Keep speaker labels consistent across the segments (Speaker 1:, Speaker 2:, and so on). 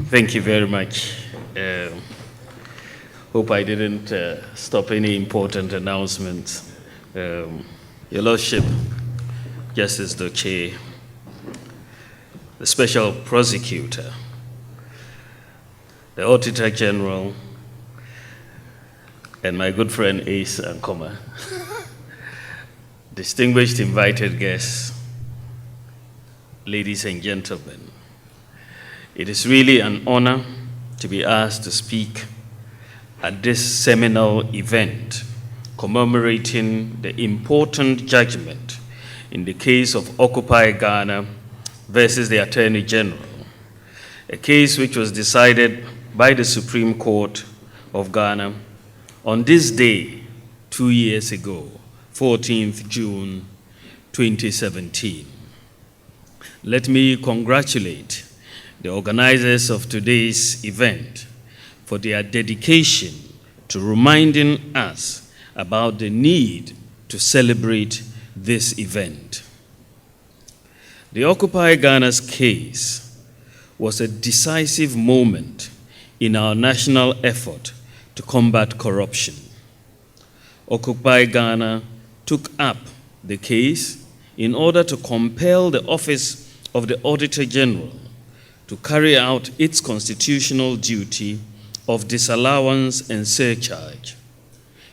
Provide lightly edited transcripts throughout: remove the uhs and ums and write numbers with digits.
Speaker 1: Thank you very much. Hope I didn't stop any important announcements. Your Lordship, Justice Doche, the Special Prosecutor, the Auditor General, and my good friend Ace Ankoma, distinguished invited guests, ladies and gentlemen. It is really an honor to be asked to speak at this seminal event commemorating the important judgment in the case of Occupy Ghana versus the Attorney General, a case which was decided by the Supreme Court of Ghana on this day 2 years ago, 14th June 2017. Let me congratulate the organizers of today's event for their dedication to reminding us about the need to celebrate this event. The Occupy Ghana's case was a decisive moment in our national effort to combat corruption. Occupy Ghana took up the case in order to compel the Office of the Auditor General to carry out its constitutional duty of disallowance and surcharge.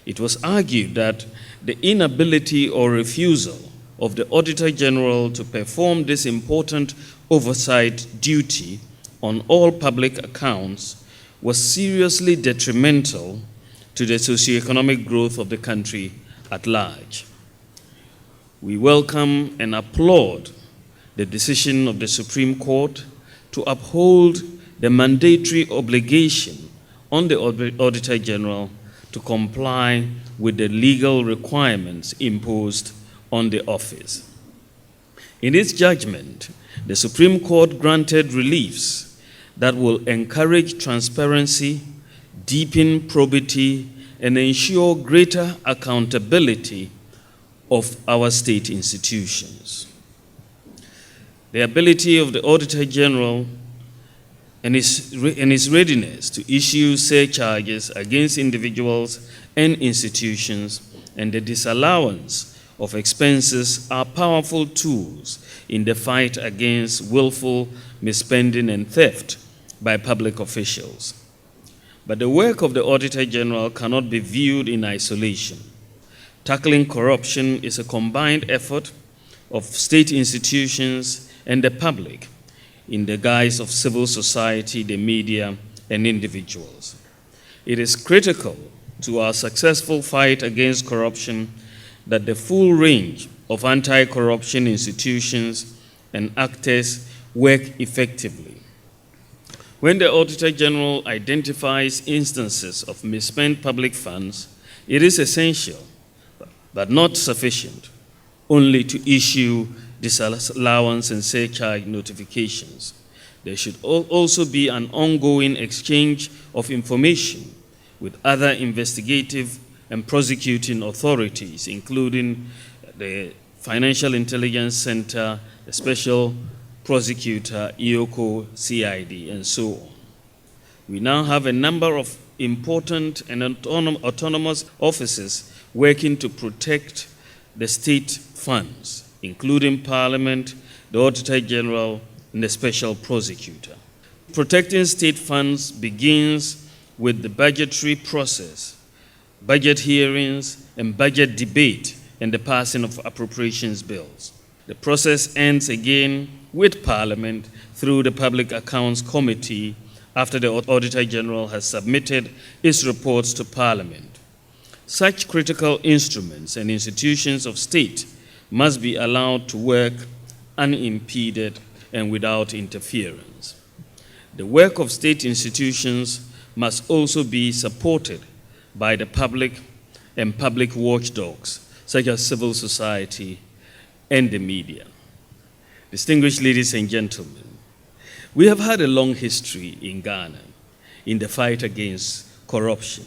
Speaker 1: It was argued that the inability or refusal of the Auditor General to perform this important oversight duty on all public accounts was seriously detrimental to the socioeconomic growth of the country at large. We welcome and applaud the decision of the Supreme Court to uphold the mandatory obligation on the Auditor General to comply with the legal requirements imposed on the office. In its judgment, the Supreme Court granted reliefs that will encourage transparency, deepen probity, and ensure greater accountability of our state institutions. The ability of the Auditor General and his readiness to issue surcharges against individuals and institutions and the disallowance of expenses are powerful tools in the fight against willful misspending and theft by public officials. But the work of the Auditor General cannot be viewed in isolation. Tackling corruption is a combined effort of state institutions and the public in the guise of civil society, the media, and individuals. It is critical to our successful fight against corruption that the full range of anti-corruption institutions and actors work effectively. When the Auditor General identifies instances of misspent public funds, it is essential, but not sufficient, only to issue disallowance and surcharge notifications. There should also be an ongoing exchange of information with other investigative and prosecuting authorities, including the Financial Intelligence Center, the Special Prosecutor, EOCO, CID, and so on. We now have a number of important and autonomous offices working to protect the state funds, including Parliament, the Auditor General, and the Special Prosecutor. Protecting state funds begins with the budgetary process, budget hearings, and budget debate, and the passing of appropriations bills. The process ends again with Parliament through the Public Accounts Committee after the Auditor General has submitted its reports to Parliament. Such critical instruments and institutions of state must be allowed to work unimpeded and without interference. The work of state institutions must also be supported by the public and public watchdogs, such as civil society and the media. Distinguished ladies and gentlemen, we have had a long history in Ghana in the fight against corruption.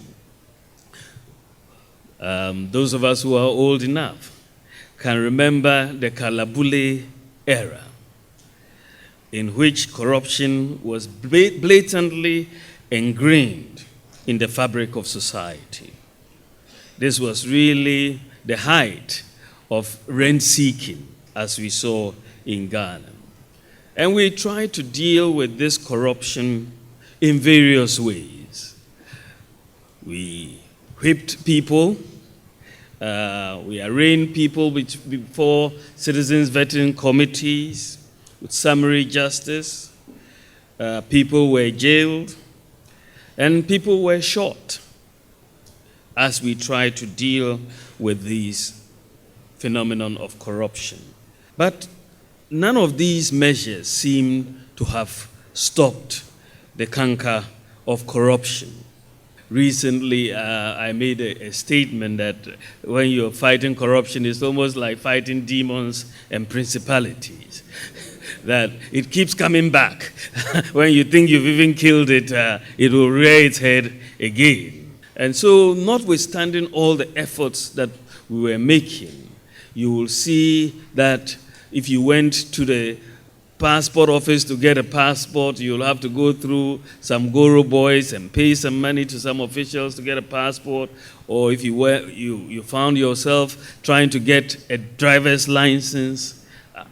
Speaker 1: Those of us who are old enough can remember the Kalabule era, in which corruption was blatantly ingrained in the fabric of society. This was really the height of rent-seeking, as we saw in Ghana. And we tried to deal with this corruption in various ways. We whipped people. We arraigned people before citizens vetting committees with summary justice. People were jailed, and people were shot as we tried to deal with these phenomenon of corruption. But none of these measures seem to have stopped the canker of corruption. Recently, I made a statement that when you're fighting corruption, it's almost like fighting demons and principalities. That it keeps coming back. When you think you've even killed it, it will rear its head again. And so, notwithstanding all the efforts that we were making, you will see that if you went to the passport office to get a passport, you'll have to go through some Goro boys and pay some money to some officials to get a passport. Or if you found yourself trying to get a driver's license,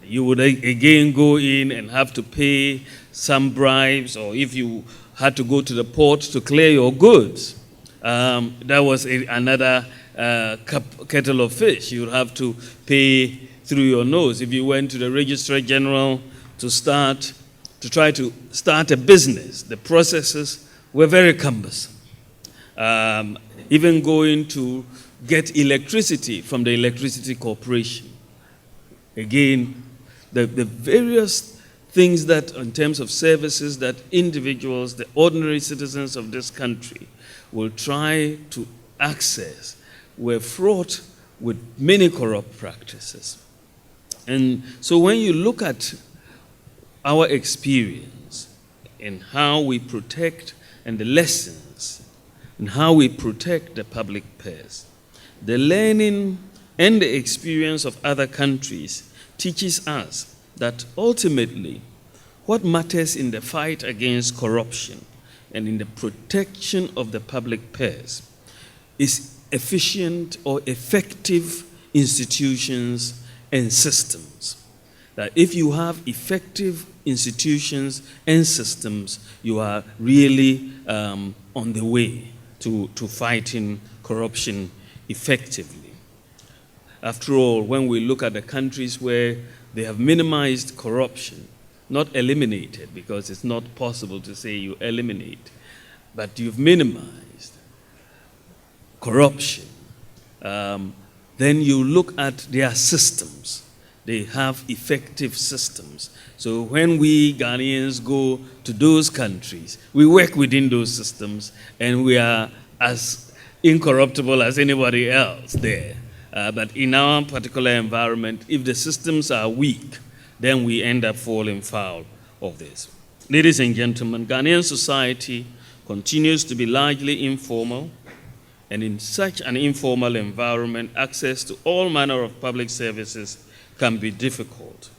Speaker 1: you would again go in and have to pay some bribes. Or if you had to go to the port to clear your goods, that was another kettle of fish. You'd have to pay through your nose. If you went to the Registrar General to try to start a business, the processes were very cumbersome. Even going to get electricity from the Electricity Corporation. Again, the various things that, in terms of services that individuals, the ordinary citizens of this country, will try to access were fraught with many corrupt practices. And so when you look at our experience in how we protect and the lessons and how we protect the public purse, the learning and the experience of other countries teaches us that ultimately what matters in the fight against corruption and in the protection of the public purse is efficient or effective institutions and systems. That if you have effective institutions and systems, you are really on the way to fighting corruption effectively. After all, when we look at the countries where they have minimized corruption, not eliminated, because it's not possible to say you eliminate, but you've minimized corruption, then you look at their systems. They have effective systems. So when we Ghanaians go to those countries, we work within those systems, and we are as incorruptible as anybody else there. But in our particular environment, if the systems are weak, then we end up falling foul of this. Ladies and gentlemen, Ghanaian society continues to be largely informal, and in such an informal environment, access to all manner of public services can be difficult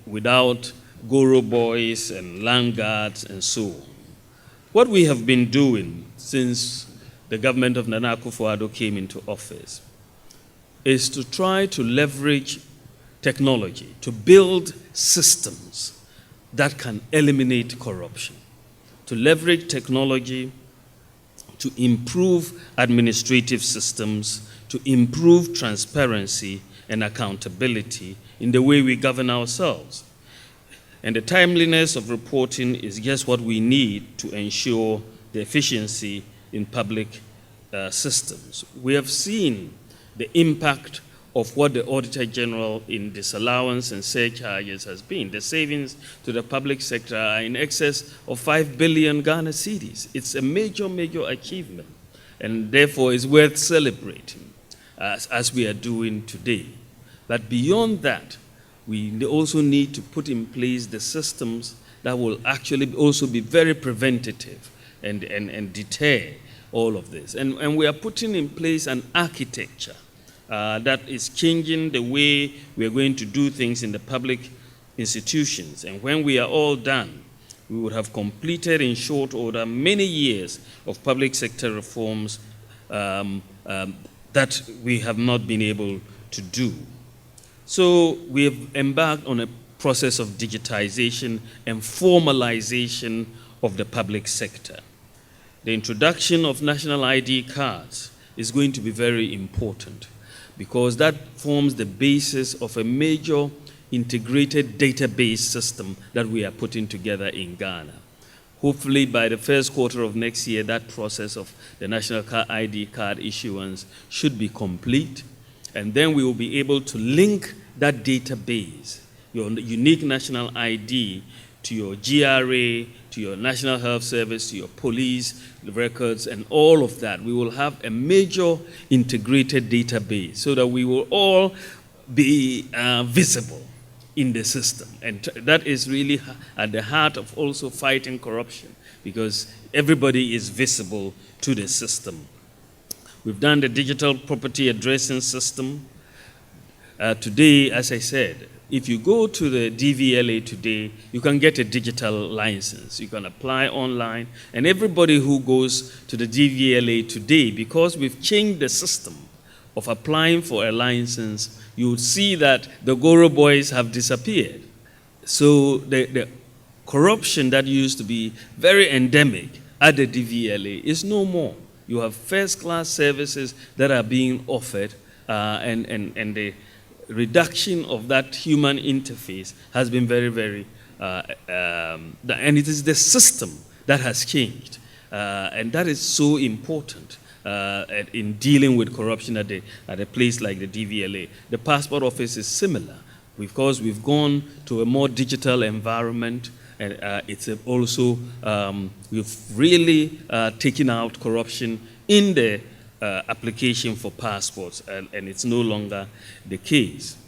Speaker 1: without Goro boys and land guards and so on. What we have been doing since the government of Nana Akufo-Addo came into office is to try to leverage technology, to build systems that can eliminate corruption, to leverage technology to improve administrative systems, to improve transparency and accountability in the way we govern ourselves. And the timeliness of reporting is just what we need to ensure the efficiency in public systems. We have seen the impact of what the Auditor General in disallowance and surcharges has been. The savings to the public sector are in excess of 5 billion Ghana cedis. It's a major, major achievement, and therefore is worth celebrating as we are doing today. But beyond that, we also need to put in place the systems that will actually also be very preventative and deter all of this. And we are putting in place an architecture that is changing the way we are going to do things in the public institutions. And when we are all done, we would have completed in short order many years of public sector reforms that we have not been able to do. So we have embarked on a process of digitization and formalization of the public sector. The introduction of national ID cards is going to be very important because that forms the basis of a major integrated database system that we are putting together in Ghana. Hopefully by the first quarter of next year, that process of the national ID card issuance should be complete, and then we will be able to link that database, your unique national ID, to your GRA, to your National Health Service, to your police records, and all of that. We will have a major integrated database so that we will all be visible in the system. And that is really at the heart of also fighting corruption, because everybody is visible to the system. We've done the digital property addressing system. Today, as I said, if you go to the DVLA today, you can get a digital license. You can apply online. And everybody who goes to the DVLA today, because we've changed the system of applying for a license, you will see that the Goro boys have disappeared. So the corruption that used to be very endemic at the DVLA is no more. You have first-class services that are being offered, and the reduction of that human interface has been very, very, and it is the system that has changed. And that is so important in dealing with corruption at a place like the DVLA. The passport office is similar because we've gone to a more digital environment, and it's also, we've really taken out corruption in the application for passports, and it's no longer the case.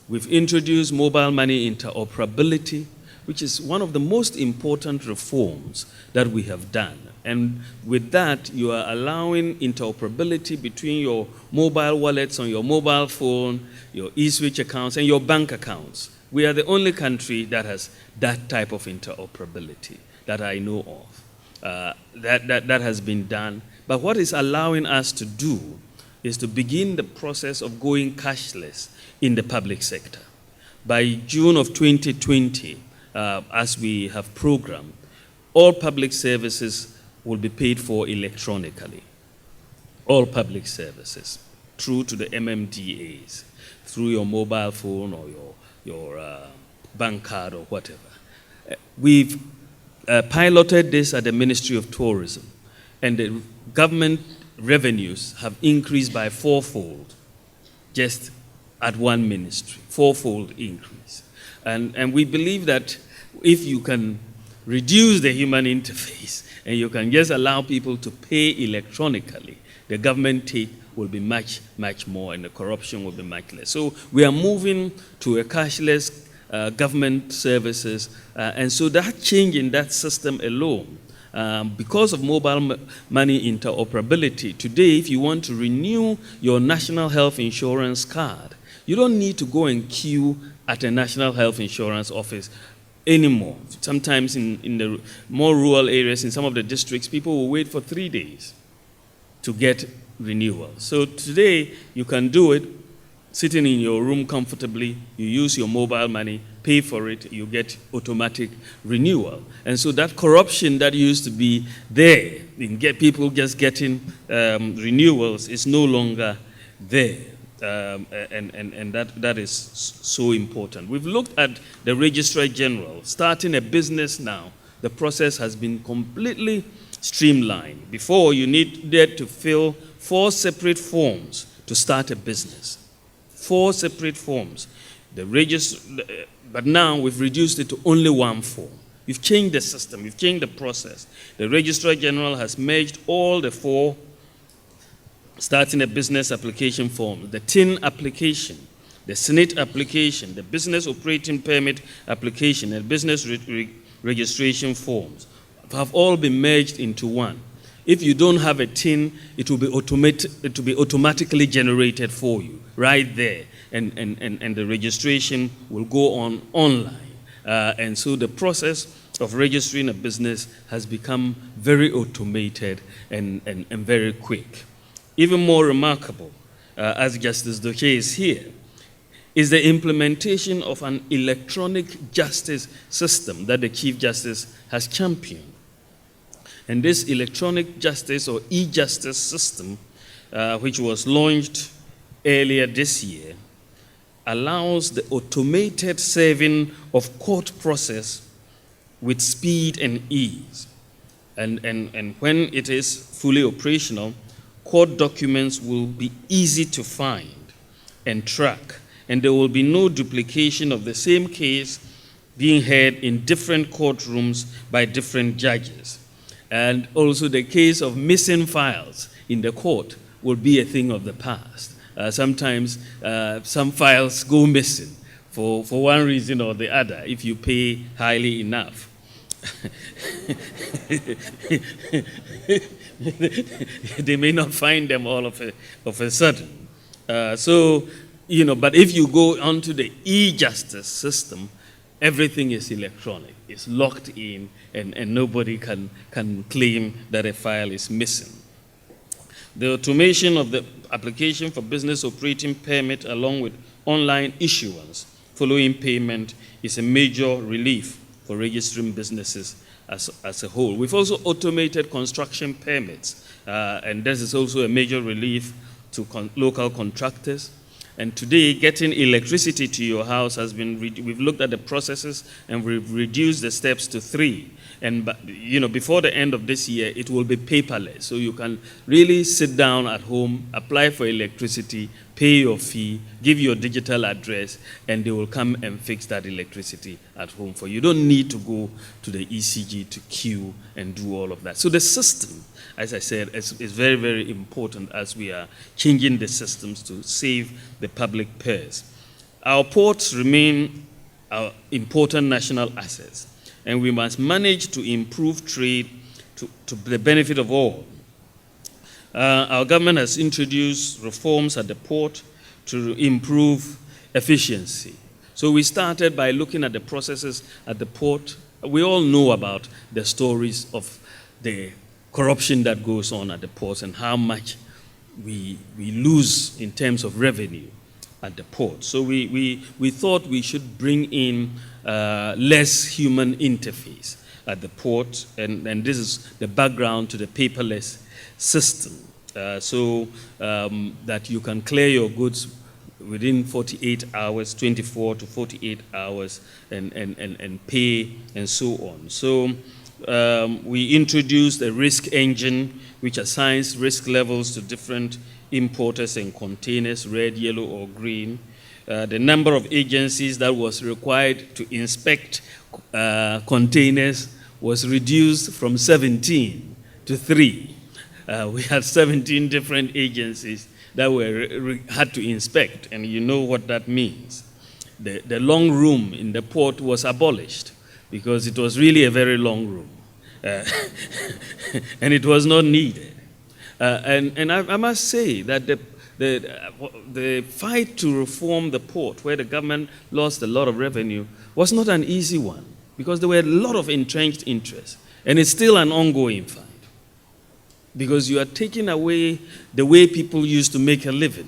Speaker 1: We've introduced mobile money interoperability, which is one of the most important reforms that we have done. And with that, you are allowing interoperability between your mobile wallets on your mobile phone, your eSwitch accounts, and your bank accounts. We are the only country that has that type of interoperability that I know of. That has been done. But what it's allowing us to do is to begin the process of going cashless in the public sector. By June of 2020, as we have programmed, all public services will be paid for electronically. All public services, through to the MMDAs, through your mobile phone or your bank card or whatever. We've piloted this at the Ministry of Tourism, and the government revenues have increased by fourfold just at one ministry, fourfold increase. And we believe that if you can reduce the human interface and you can just allow people to pay electronically, the government take will be much, much more, and the corruption will be much less. So we are moving to a cashless government services, and so that change in that system alone, because of mobile money interoperability, today if you want to renew your national health insurance card, you don't need to go and queue at a national health insurance office anymore. Sometimes in the more rural areas, in some of the districts, people will wait for 3 days to get renewal. So today, you can do it sitting in your room comfortably. You use your mobile money, pay for it, you get automatic renewal. And so that corruption that used to be there, in people just getting renewals, is no longer there. And that is so important. We've looked at the Registrar General. Starting a business now, the process has been completely streamlined. Before, you needed to fill 4 separate forms to start a business. 4 separate forms. But now we've reduced it to only 1 form. We've changed the system, we've changed the process. The Registrar General has merged all the 4 starting a business application form, the TIN application, the SNIT application, the business operating permit application, and business registration forms have all been merged into one. If you don't have a TIN, it will be automatically generated for you right there, and the registration will go on online. And so the process of registering a business has become very automated and very quick. Even more remarkable, as Justice Doche is here, is the implementation of an electronic justice system that the Chief Justice has championed. And this electronic justice or e-justice system, which was launched earlier this year, allows the automated serving of court process with speed and ease. And when it is fully operational, court documents will be easy to find and track, and there will be no duplication of the same case being heard in different courtrooms by different judges. And also the case of missing files in the court will be a thing of the past. Sometimes some files go missing for one reason or the other if you pay highly enough. They may not find them all of a sudden. But if you go onto the e-justice system, everything is electronic. It's locked in, and nobody can claim that a file is missing. The automation of the application for business operating permit along with online issuance following payment is a major relief for registering businesses as a whole. We've also automated construction permits, and this is also a major relief to local contractors. And today, getting electricity to your house has been, we've looked at the processes and we've reduced the steps to 3. And before the end of this year, it will be paperless. So you can really sit down at home, apply for electricity, pay your fee, give your digital address, and they will come and fix that electricity at home for you. You don't need to go to the ECG to queue and do all of that. So the system, as I said, is very, very important as we are changing the systems to save the public purse. Our ports remain our important national assets, and we must manage to improve trade to the benefit of all. Our government has introduced reforms at the port to improve efficiency. So we started by looking at the processes at the port. We all know about the stories of the corruption that goes on at the ports and how much we lose in terms of revenue at the port. So we thought we should bring in less human interface at the port, and this is the background to the paperless system, so that you can clear your goods within 48 hours, 24 to 48 hours, and pay and so on. So we introduced a risk engine which assigns risk levels to different importers and containers, red, yellow, or green. The number of agencies that was required to inspect containers was reduced from 17 to 3. We had 17 different agencies that had to inspect, and you know what that means. The long room in the port was abolished because it was really a very long room, and it was not needed. And I must say that the fight to reform the port, where the government lost a lot of revenue, was not an easy one because there were a lot of entrenched interests, and it's still an ongoing fight because you are taking away the way people used to make a living,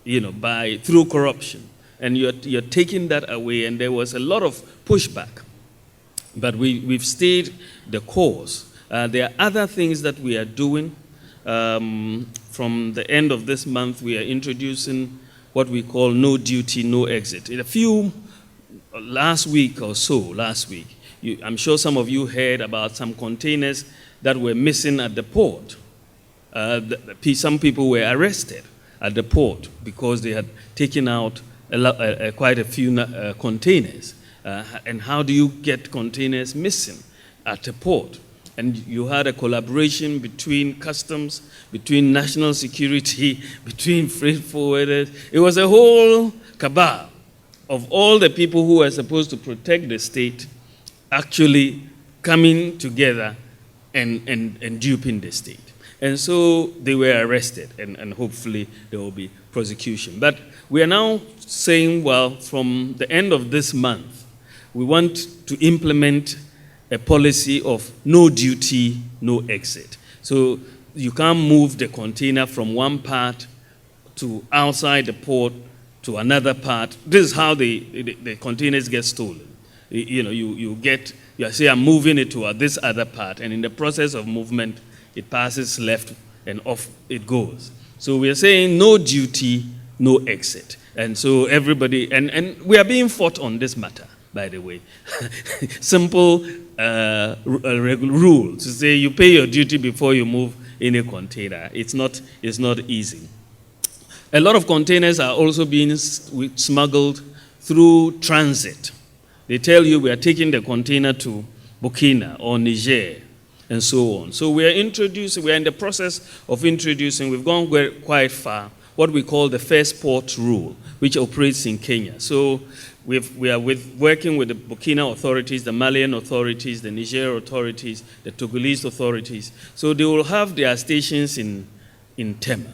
Speaker 1: through corruption, and you're taking that away, and there was a lot of pushback, but we've stayed the course. There are other things that we are doing. From the end of this month, we are introducing what we call no duty, no exit. Last week, I'm sure some of you heard about some containers that were missing at the port. Some people were arrested at the port because they had taken out quite a few containers. And how do you get containers missing at the port? And you had a collaboration between customs, between national security, between freight forwarders. It was a whole cabal of all the people who were supposed to protect the state actually coming together and duping the state. And so they were arrested, and hopefully there will be prosecution. But we are now saying, well, from the end of this month, we want to implement a policy of no duty, no exit. So you can't move the container from one part to outside the port to another part. This is how the containers get stolen. You say, I'm moving it to this other part, and in the process of movement, it passes left and off it goes. So we are saying no duty, no exit. And so everybody, and we are being fought on this matter, by the way. Simple rule to say you pay your duty before you move in a container. It's not easy. A lot of containers are also being smuggled through transit. They tell you we are taking the container to Burkina or Niger and so on. So we are in the process of introducing, we've gone quite far, what we call the first port rule, which operates in Kenya. So we are working with the Burkina authorities, the Malian authorities, the Niger authorities, the Togolese authorities. So they will have their stations in Tema.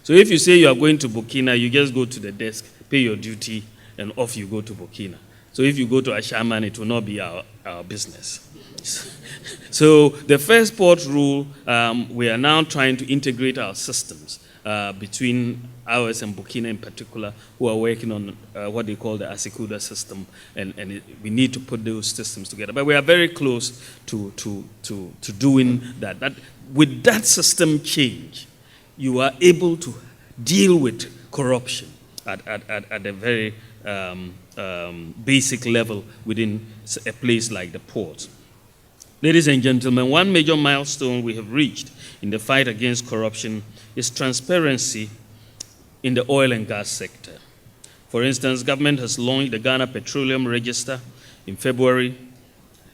Speaker 1: So if you say you are going to Burkina, you just go to the desk, pay your duty, and off you go to Burkina. So if you go to Ashaman, it will not be our business. So the first port rule, we are now trying to integrate our systems between ours and Burkina in particular, who are working on what they call the Asikuda system, and we need to put those systems together. But we are very close to doing that. With that system change, you are able to deal with corruption at a very basic level within a place like the port. Ladies and gentlemen, one major milestone we have reached in the fight against corruption is transparency in the oil and gas sector. For instance, government has launched the Ghana Petroleum Register in February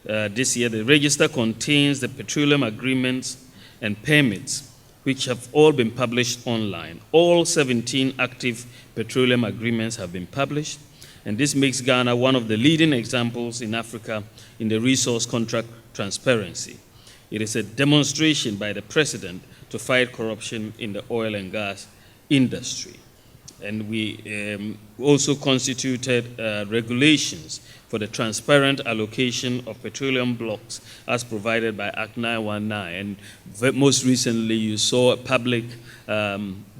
Speaker 1: this year. The register contains the petroleum agreements and permits which have all been published online. All 17 active petroleum agreements have been published, and this makes Ghana one of the leading examples in Africa in the resource contract transparency. It is a demonstration by the President to fight corruption in the oil and gas industry. And we also constituted regulations for the transparent allocation of petroleum blocks as provided by Act 919. And most recently, you saw a public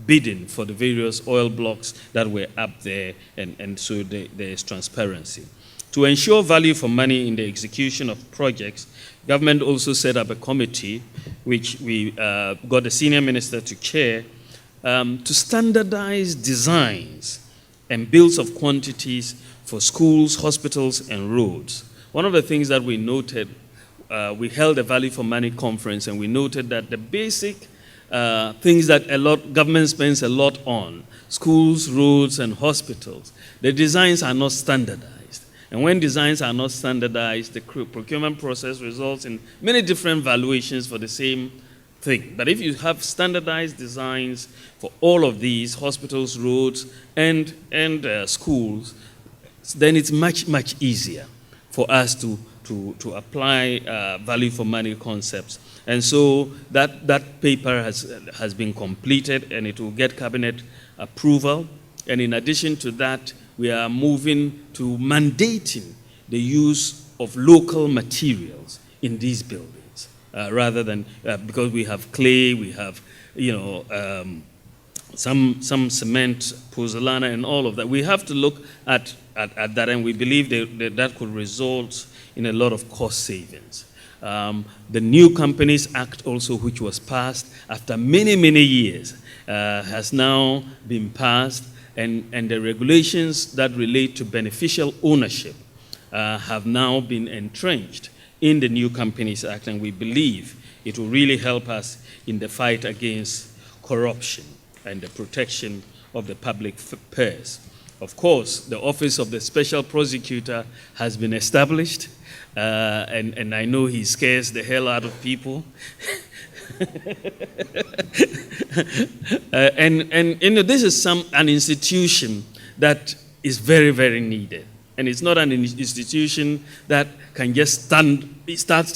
Speaker 1: bidding for the various oil blocks that were up there, and so there is transparency. To ensure value for money in the execution of projects, government also set up a committee, which we got the senior minister to chair, to standardize designs and bills of quantities for schools, hospitals, and roads. One of the things that we noted, we held a Value for Money conference, and we noted that the basic things that government spends a lot on, schools, roads, and hospitals, the designs are not standardized. And when designs are not standardized, the procurement process results in many different valuations for the same thing. But if you have standardized designs for all of these hospitals, roads, and schools, then it's much, much easier for us to apply value for money concepts. And so that paper has been completed, and it will get cabinet approval. And in addition to that, we are moving to mandating the use of local materials in these buildings, rather than, because we have clay, we have, some cement, pozzolana, and all of that. We have to look at that, and we believe that could result in a lot of cost savings. The New Companies Act also, which was passed after many, many years, has now been passed, and the regulations that relate to beneficial ownership have now been entrenched in the New Companies Act, and we believe it will really help us in the fight against corruption and the protection of the public purse. Of course, the Office of the Special Prosecutor has been established, and I know he scares the hell out of people. This is an institution that is very, very needed. And it's not an institution that can just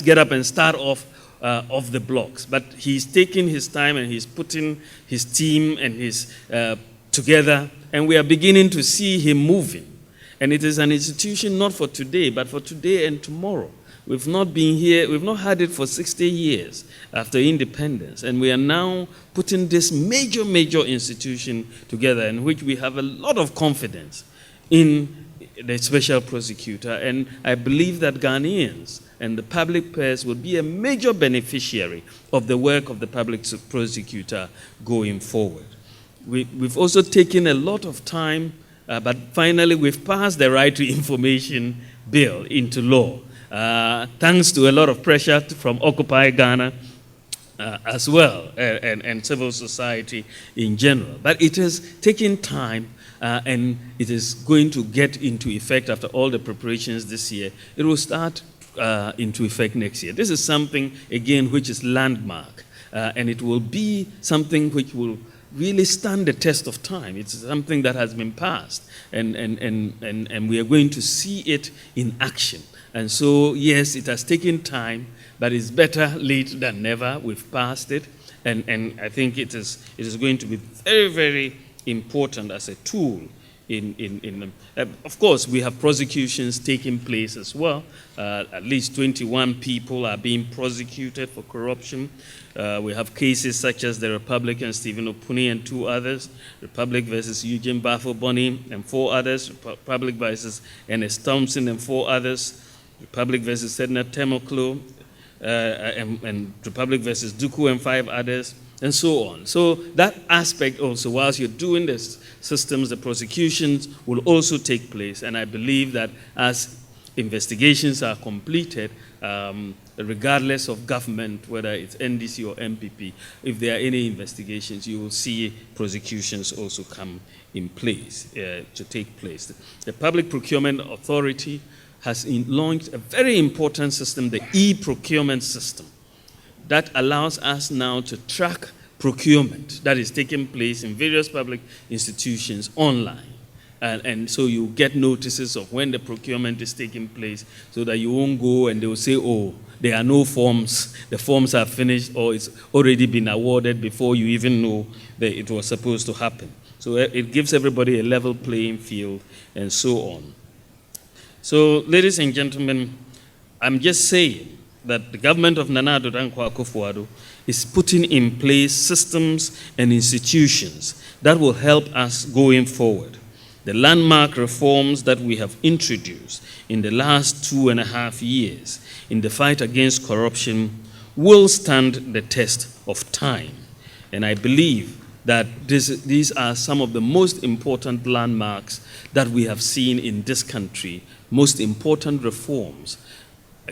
Speaker 1: get up and start off the blocks. But he's taking his time, and he's putting his team and his together, and we are beginning to see him moving. And it is an institution not for today, but for today and tomorrow. We've not been here, we've not had it for 60 years after independence, and we are now putting this major, major institution together in which we have a lot of confidence in the special prosecutor, and I believe that Ghanaians and the public purse will be a major beneficiary of the work of the public prosecutor going forward. We've also taken a lot of time, but finally we've passed the Right to Information Bill into law. Thanks to a lot of pressure from Occupy Ghana as well, and civil society in general. But it has taken time, and it is going to get into effect after all the preparations this year. It will start into effect next year. This is something, again, which is landmark, and it will be something which will really stand the test of time. It's something that has been passed, and we are going to see it in action. And so, yes, it has taken time, but it's better late than never. We've passed it, and I think it is going to be very, very important as a tool of course, we have prosecutions taking place as well. At least 21 people are being prosecuted for corruption. We have cases such as the Republican Stephen Opuni and 2 others, Republic versus Eugene Bafo-Bonny and 4 others, Republic versus Ernest Thompson and 4 others, Republic versus Edna Temoklo, and Republic versus Duku and 5 others, and so on. So that aspect also, whilst you're doing the systems, the prosecutions will also take place, and I believe that as investigations are completed, regardless of government, whether it's NDC or MPP, if there are any investigations, you will see prosecutions also come in place, to take place. The Public Procurement Authority has launched a very important system, the e-procurement system, that allows us now to track procurement that is taking place in various public institutions online. And so you get notices of when the procurement is taking place, so that you won't go and they will say, oh, there are no forms, the forms are finished, or it's already been awarded before you even know that it was supposed to happen. So it gives everybody a level playing field and so on. So, ladies and gentlemen, I'm just saying that the government of Nana Addo Dankwa Akufo-Addo is putting in place systems and institutions that will help us going forward. The landmark reforms that we have introduced in the last 2.5 years in the fight against corruption will stand the test of time. And I believe that these are some of the most important landmarks that we have seen in this country, most important reforms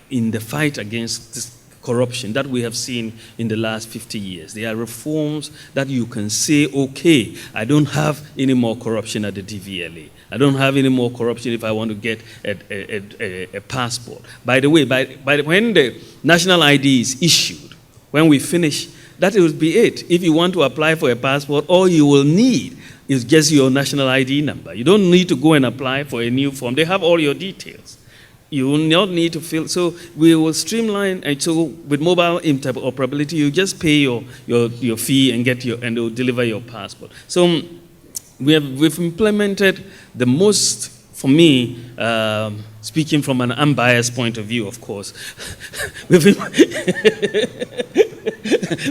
Speaker 1: in the fight against this corruption that we have seen in the last 50 years. They are reforms that you can say, okay, I don't have any more corruption at the DVLA. I don't have any more corruption if I want to get a passport. By the way, when the national ID is issued, when we finish, that will be it. If you want to apply for a passport, all you will need is just your national ID number. You don't need to go and apply for a new form. They have all your details. You will not need to fill. So we will streamline, and so with mobile interoperability, you just pay your fee and and they'll deliver your passport. So we've implemented the most, for me, speaking from an unbiased point of view, of course,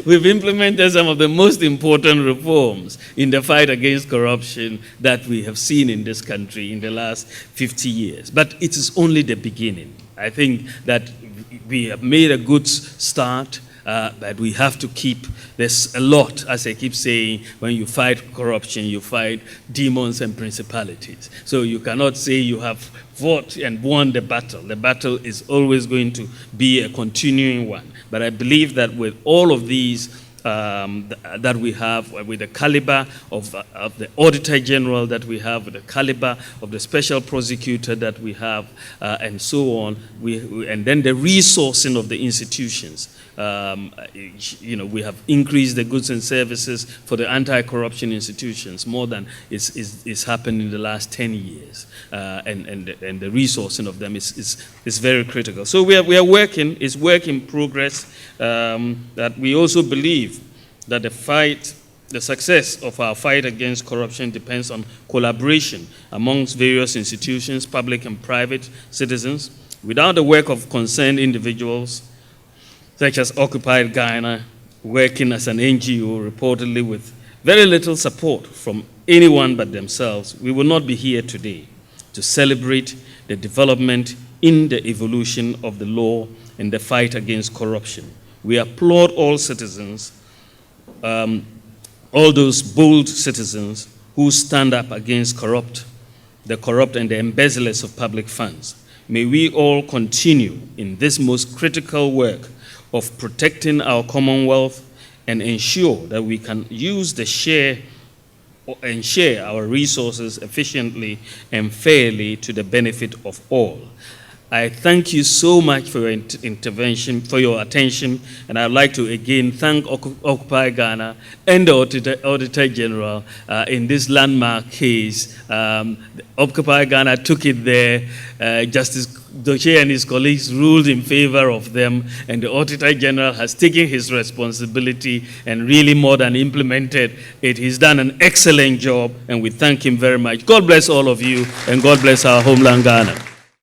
Speaker 1: we've implemented some of the most important reforms in the fight against corruption that we have seen in this country in the last 50 years. But it is only the beginning. I think that we have made a good start, but we have to keep, there's a lot, as I keep saying, when you fight corruption, you fight demons and principalities. So you cannot say you have fought and won the battle. The battle is always going to be a continuing one. But I believe that with all of these that we have, with the caliber of the Auditor General that we have, with the caliber of the Special Prosecutor that we have, and so on, and then the resourcing of the institutions. We have increased the goods and services for the anti-corruption institutions more than is happened in the last 10 years, and the resourcing of them is very critical. So we are working. It's work in progress. That we also believe that the fight The success of our fight against corruption depends on collaboration amongst various institutions, public and private citizens. Without the work of concerned individuals, such as Occupy Ghana, working as an NGO reportedly with very little support from anyone but themselves, we will not be here today to celebrate the development in the evolution of the law and the fight against corruption. We applaud all citizens, all those bold citizens who stand up against the corrupt and the embezzlers of public funds. May we all continue in this most critical work of protecting our commonwealth and ensure that we can use the share our resources efficiently and fairly to the benefit of all. I thank you so much for your intervention, for your attention, and I'd like to again thank Occupy Ghana and the Auditor General in this landmark case. Occupy Ghana took it there. Justice Doche and his colleagues ruled in favor of them, and the Auditor General has taken his responsibility and really more than implemented it. He's done an excellent job, and we thank him very much. God bless all of you, and God bless our homeland, Ghana.